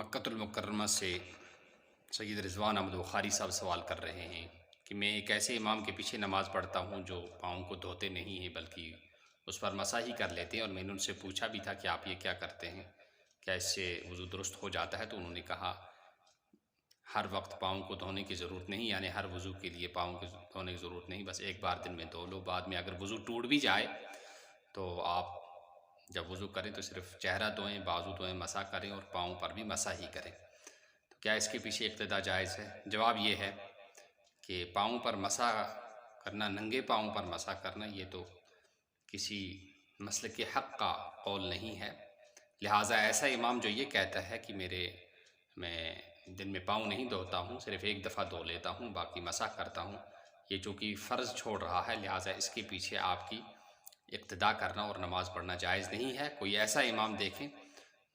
مکۃ المکرمہ سے سید رضوان احمد بخاری صاحب سوال کر رہے ہیں کہ میں ایک ایسے امام کے پیچھے نماز پڑھتا ہوں جو پاؤں کو دھوتے نہیں ہیں بلکہ اس پر مسح ہی کر لیتے ہیں، اور میں نے ان سے پوچھا بھی تھا کہ آپ یہ کیا کرتے ہیں، کیا اس سے وضو درست ہو جاتا ہے؟ تو انہوں نے کہا ہر وقت پاؤں کو دھونے کی ضرورت نہیں، یعنی ہر وضو کے لیے پاؤں کو دھونے کی ضرورت نہیں، بس ایک بار دن میں دھو لو، بعد میں اگر وضو ٹوٹ بھی جائے تو آپ جب وضو کریں تو صرف چہرہ دھوئیں، بازو دھوئیں، مسح کریں اور پاؤں پر بھی مسح ہی کریں۔ تو کیا اس کے پیچھے اقتداء جائز ہے؟ جواب یہ ہے کہ پاؤں پر مسح کرنا، ننگے پاؤں پر مسح کرنا، یہ تو کسی مسلک حق کا قول نہیں ہے، لہٰذا ایسا امام جو یہ کہتا ہے کہ میں دن میں پاؤں نہیں دھوتا ہوں، صرف ایک دفعہ دھو لیتا ہوں، باقی مسح کرتا ہوں، یہ چونکہ فرض چھوڑ رہا ہے، لہٰذا اس کے پیچھے آپ کی اقتداء کرنا اور نماز پڑھنا جائز نہیں ہے۔ کوئی ایسا امام دیکھیں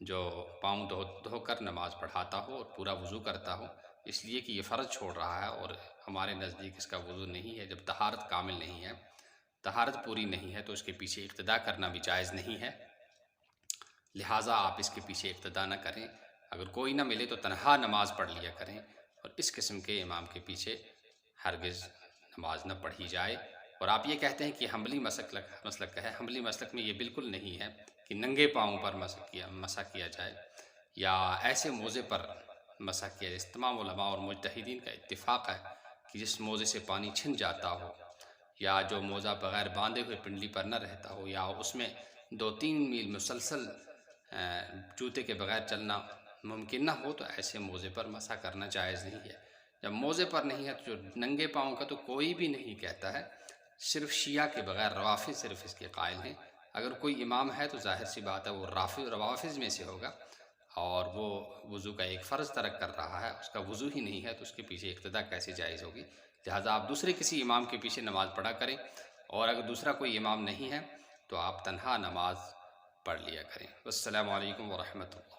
جو پاؤں دھو کر نماز پڑھاتا ہو اور پورا وضو کرتا ہو، اس لیے کہ یہ فرض چھوڑ رہا ہے، اور ہمارے نزدیک اس کا وضو نہیں ہے، جب طہارت کامل نہیں ہے، طہارت پوری نہیں ہے، تو اس کے پیچھے اقتداء کرنا بھی جائز نہیں ہے، لہٰذا آپ اس کے پیچھے اقتداء نہ کریں۔ اگر کوئی نہ ملے تو تنہا نماز پڑھ لیا کریں، اور اس قسم کے امام کے پیچھے ہرگز نماز نہ پڑھی جائے۔ اور آپ یہ کہتے ہیں کہ حنبلی مسلک ہے، حنبلی مسلک میں یہ بالکل نہیں ہے کہ ننگے پاؤں پر مسح کیا جائے یا ایسے موزے پر مسح کیا جائے۔ تمام علماء اور مجتہدین کا اتفاق ہے کہ جس موزے سے پانی چھن جاتا ہو، یا جو موزہ بغیر باندھے ہوئے پنڈلی پر نہ رہتا ہو، یا اس میں 2-3 میل مسلسل جوتے کے بغیر چلنا ممکن نہ ہو، تو ایسے موزے پر مسح کرنا جائز نہیں ہے۔ جب موزے پر نہیں ہے تو جو ننگے پاؤں کا تو کوئی بھی نہیں کہتا ہے، صرف شیعہ کے بغیر روافض صرف اس کے قائل ہیں۔ اگر کوئی امام ہے تو ظاہر سی بات ہے وہ روافض میں سے ہوگا، اور وہ وضو کا ایک فرض ترک کر رہا ہے، اس کا وضو ہی نہیں ہے، تو اس کے پیچھے اقتداء کیسے جائز ہوگی؟ لہٰذا آپ دوسرے کسی امام کے پیچھے نماز پڑھا کریں، اور اگر دوسرا کوئی امام نہیں ہے تو آپ تنہا نماز پڑھ لیا کریں۔ السلام علیکم ورحمۃ اللہ۔